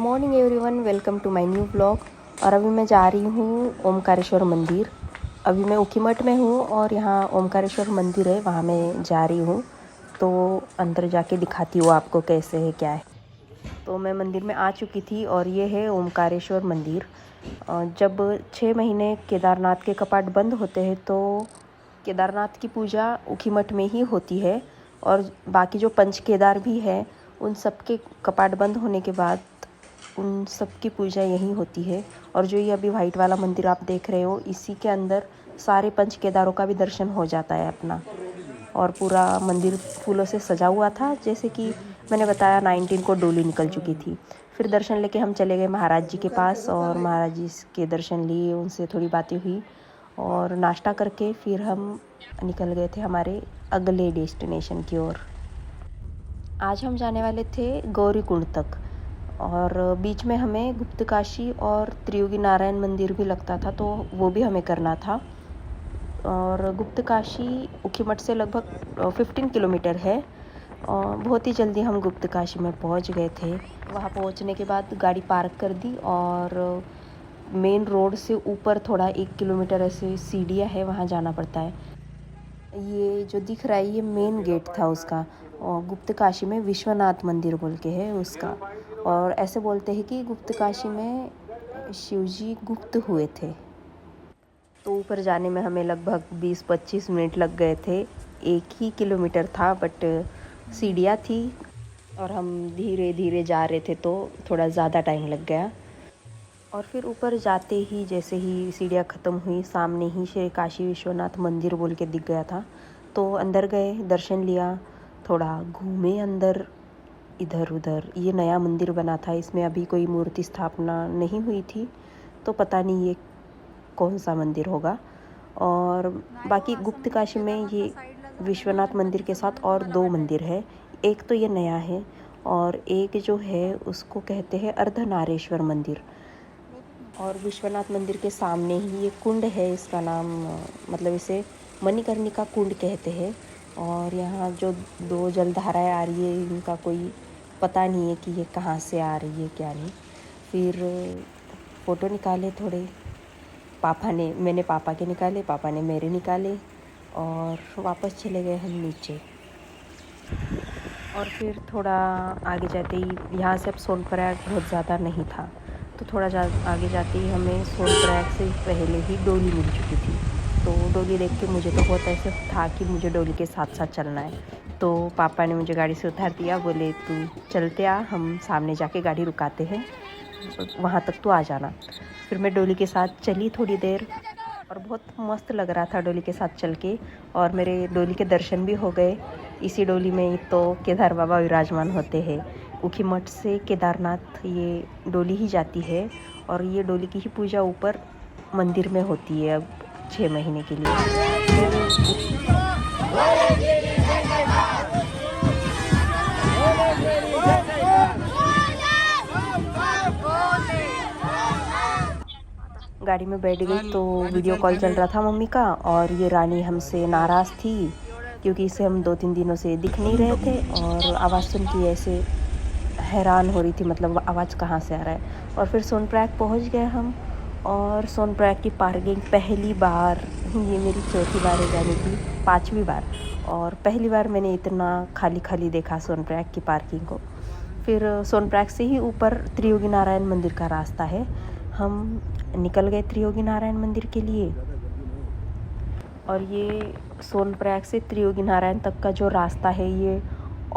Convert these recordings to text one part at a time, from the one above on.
Morning everyone, welcome to my new blog. और अभी मैं जा रही हूँ ओमकारेश्वर मंदिर। अभी मैं ऊखीमठ में हूँ और यहाँ ओमकारेश्वर मंदिर है, वहाँ मैं जा रही हूँ। तो अंदर जाके दिखाती हूँ आपको कैसे है क्या है। तो मैं मंदिर में आ चुकी थी और ये है ओमकारेश्वर मंदिर। जब 6 महीने केदारनाथ के कपाट बंद होते हैं तो केदारनाथ की पूजा ऊखीमठ में ही होती है। और बाकी जो पंच केदार भी है उन सब के कपाट बंद होने के बाद उन सब की पूजा यहीं होती है। और जो ये अभी वाइट वाला मंदिर आप देख रहे हो, इसी के अंदर सारे पंच केदारों का भी दर्शन हो जाता है अपना। और पूरा मंदिर फूलों से सजा हुआ था। जैसे कि मैंने बताया 19 को डोली निकल चुकी थी। फिर दर्शन लेके हम चले गए महाराज जी के पास और महाराज जी के दर्शन लिए, उनसे थोड़ी बातें हुई और नाश्ता करके फिर हम निकल गए थे हमारे अगले डेस्टिनेशन की ओर। आज हम जाने वाले थे गौरी कुंड तक और बीच में हमें गुप्तकाशी और त्रियोगी नारायण मंदिर भी लगता था, तो वो भी हमें करना था। और गुप्तकाशी ऊखीमठ से लगभग 15 किलोमीटर है। और बहुत ही जल्दी हम गुप्तकाशी में पहुंच गए थे। वहाँ पहुंचने के बाद गाड़ी पार्क कर दी और मेन रोड से ऊपर थोड़ा 1 किलोमीटर ऐसे सीढ़ियाँ है, वहाँ जाना पड़ता है। ये जो दिख रहा है ये मेन गेट था उसका। और गुप्तकाशी में विश्वनाथ मंदिर बोल के है उसका। और ऐसे बोलते हैं कि गुप्तकाशी में शिवजी गुप्त हुए थे। तो ऊपर जाने में हमें लगभग 20-25 मिनट लग गए थे। 1 ही किलोमीटर था बट सीढ़ियाँ थी और हम धीरे धीरे जा रहे थे तो थोड़ा ज़्यादा टाइम लग गया। और फिर ऊपर जाते ही जैसे ही सीढ़ियाँ ख़त्म हुई, सामने ही श्री काशी विश्वनाथ मंदिर बोल के दिख गया था। तो अंदर गए, दर्शन लिया, थोड़ा घूमे अंदर इधर उधर। ये नया मंदिर बना था, इसमें अभी कोई मूर्ति स्थापना नहीं हुई थी, तो पता नहीं ये कौन सा मंदिर होगा। और बाकी गुप्तकाशी में ये विश्वनाथ मंदिर के साथ और 2 मंदिर है। एक तो ये नया है और एक जो है उसको कहते हैं अर्धनारेश्वर मंदिर। और विश्वनाथ मंदिर के सामने ही ये कुंड है, इसका नाम मतलब इसे मणिकर्णिका कुंड कहते हैं। और यहाँ जो 2 जलधाराएँ आ रही है इनका कोई पता नहीं है कि ये कहाँ से आ रही है क्या नहीं। फिर फ़ोटो निकाले थोड़े, मैंने पापा के निकाले, पापा ने मेरे निकाले और वापस चले गए हम नीचे। और फिर थोड़ा आगे जाते ही यहाँ से अब सोनप्रयाग बहुत ज़्यादा नहीं था, तो थोड़ा आगे जाते ही हमें सोनप्रयाग से पहले ही डोली मिल चुकी थी। तो डोली देख के मुझे तो बहुत ऐसे था कि मुझे डोली के साथ साथ चलना है। तो पापा ने मुझे गाड़ी से उतार दिया, बोले तू चलते आ, हम सामने जाके गाड़ी रुकाते हैं, वहाँ तक तू आ जाना। फिर मैं डोली के साथ चली थोड़ी देर और बहुत मस्त लग रहा था डोली के साथ चल के। और मेरे डोली के दर्शन भी हो गए। इसी डोली में तो केदार बाबा विराजमान होते हैं। ऊखीमठ से केदारनाथ ये डोली ही जाती है और ये डोली की ही पूजा ऊपर मंदिर में होती है अब 6 महीने के लिए। गाड़ी में बैठ गई तो वीडियो कॉल चल रहा था मम्मी का। और ये रानी हमसे नाराज़ थी क्योंकि इसे हम 2-3 दिनों से दिख नहीं रहे थे और आवाज़ सुन के ऐसे हैरान हो रही थी, मतलब आवाज़ कहाँ से आ रहा है। और फिर सोनप्रयाग पहुँच गए हम। और सोनप्रयाग की पार्किंग पहली बार, ये मेरी चौथी बार है जाने की, 5वीं बार, और पहली बार मैंने इतना खाली खाली देखा सोनप्रयाग की पार्किंग को। फिर सोनप्रयाग से ही ऊपर त्रियोगी नारायण मंदिर का रास्ता है। हम निकल गए त्रियोगी नारायण मंदिर के लिए। और ये सोनप्रयाग से त्रियोगी नारायण तक का जो रास्ता है ये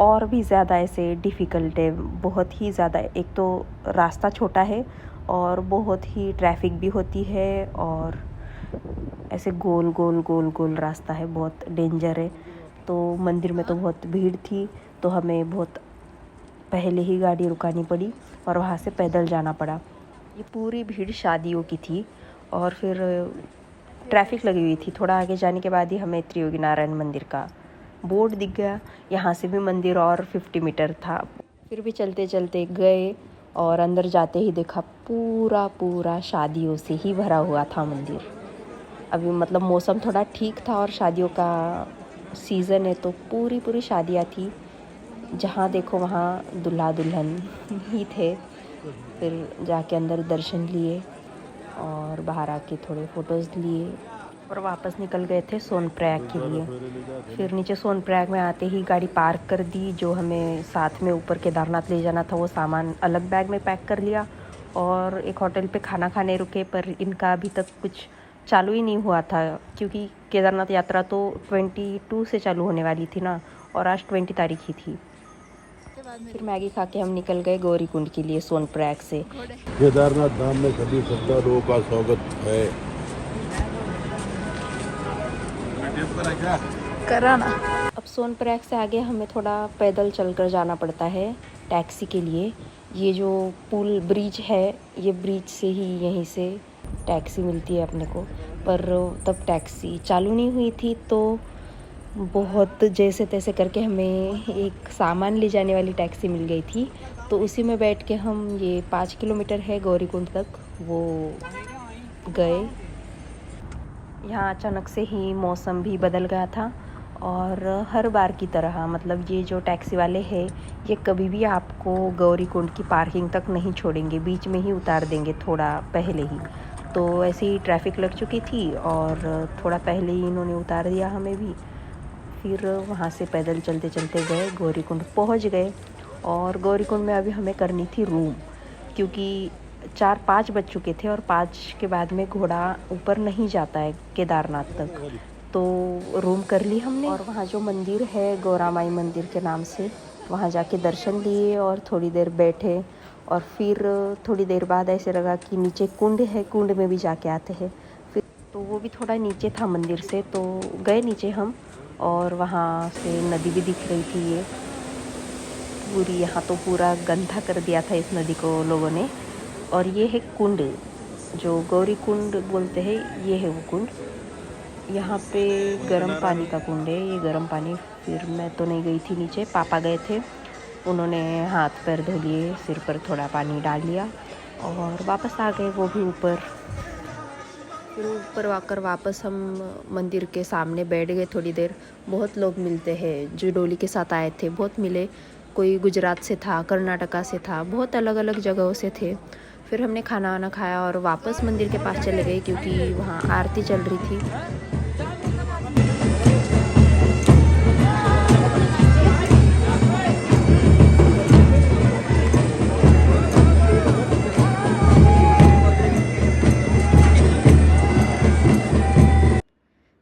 और भी ज़्यादा ऐसे डिफ़िकल्ट है, बहुत ही ज़्यादा। एक तो रास्ता छोटा है और बहुत ही ट्रैफिक भी होती है और ऐसे गोल गोल गोल गोल रास्ता है, बहुत डेंजर है। तो मंदिर में तो बहुत भीड़ थी, तो हमें बहुत पहले ही गाड़ी रुकानी पड़ी और वहाँ से पैदल जाना पड़ा। ये पूरी भीड़ शादियों की थी और फिर ट्रैफिक लगी हुई थी। थोड़ा आगे जाने के बाद ही हमें त्रियोगी नारायण मंदिर का बोर्ड दिख गया। यहाँ से भी मंदिर और 50 मीटर था। फिर भी चलते चलते गए और अंदर जाते ही देखा पूरा पूरा शादियों से ही भरा हुआ था मंदिर। अभी मतलब मौसम थोड़ा ठीक था और शादियों का सीज़न है, तो पूरी पूरी शादियाँ थी। जहाँ देखो वहाँ दूल्हा दुल्हन ही थे। फिर जाके अंदर दर्शन लिए और बाहर आके थोड़े फ़ोटोज़ लिए और वापस निकल गए थे सोनप्रयाग के लिए। फिर नीचे सोनप्रयाग में आते ही गाड़ी पार्क कर दी। जो हमें साथ में ऊपर केदारनाथ ले जाना था वो सामान अलग बैग में पैक कर लिया और एक होटल पे खाना खाने रुके, पर इनका अभी तक कुछ चालू ही नहीं हुआ था क्योंकि केदारनाथ यात्रा तो 22 से चालू होने वाली थी ना, और आज 20 तारीख ही थी। फिर मैगी खा के हम निकल गए गौरीकुंड के लिए सोनप्रयाग से। केदारनाथ धाम में सभी श्रद्धालुओं का स्वागत है। कराना। अब सोनप्रयाग से आगे हमें थोड़ा पैदल चलकर जाना पड़ता है टैक्सी के लिए। ये जो पुल ब्रिज है, ये ब्रिज से ही यहीं से टैक्सी मिलती है अपने को, पर तब टैक्सी चालू नहीं हुई थी तो बहुत जैसे तैसे करके हमें एक सामान ले जाने वाली टैक्सी मिल गई थी। तो उसी में बैठ के हम, ये 5 किलोमीटर है गौरीकुंड तक, वो गए। यहाँ अचानक से ही मौसम भी बदल गया था और हर बार की तरह, मतलब ये जो टैक्सी वाले हैं ये कभी भी आपको गौरीकुंड की पार्किंग तक नहीं छोड़ेंगे, बीच में ही उतार देंगे थोड़ा पहले ही। तो ऐसे ही ट्रैफिक लग चुकी थी और थोड़ा पहले ही इन्होंने उतार दिया हमें भी। फिर वहाँ से पैदल चलते चलते गए, गौरीकुंड पहुँच गए। और गौरीकुंड में अभी हमें करनी थी रूम, क्योंकि 4-5 बज चुके थे और 5 के बाद में घोड़ा ऊपर नहीं जाता है केदारनाथ तक। तो रूम कर ली हमने और वहाँ जो मंदिर है गौरा माई मंदिर के नाम से, वहाँ जाके दर्शन लिए और थोड़ी देर बैठे। और फिर थोड़ी देर बाद ऐसे लगा कि नीचे कुंड है, कुंड में भी जाके आते हैं। फिर तो वो भी थोड़ा नीचे था मंदिर से, तो गए नीचे हम और वहाँ से नदी भी दिख रही थी। ये पूरी, यहाँ तो पूरा गंदा कर दिया था इस नदी को लोगों ने। और ये है कुंड, जो गौरी कुंड बोलते हैं, ये है वो कुंड। यहाँ पे गर्म पानी का कुंड है, ये गर्म पानी। फिर मैं तो नहीं गई थी नीचे, पापा गए थे, उन्होंने हाथ पैर धो लिए, सिर पर थोड़ा पानी डाल लिया और वापस आ गए वो भी ऊपर। फिर ऊपर आकर वापस हम मंदिर के सामने बैठ गए थोड़ी देर। बहुत लोग मिलते हैं जो डोली के साथ आए थे, बहुत मिले। कोई गुजरात से था, कर्नाटका से था, बहुत अलग अलग जगहों से थे। फिर हमने खाना वाना खाया और वापस मंदिर के पास चले गए क्योंकि वहाँ आरती चल रही थी।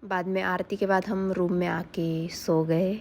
बाद में आरती के बाद हम रूम में आके सो गए।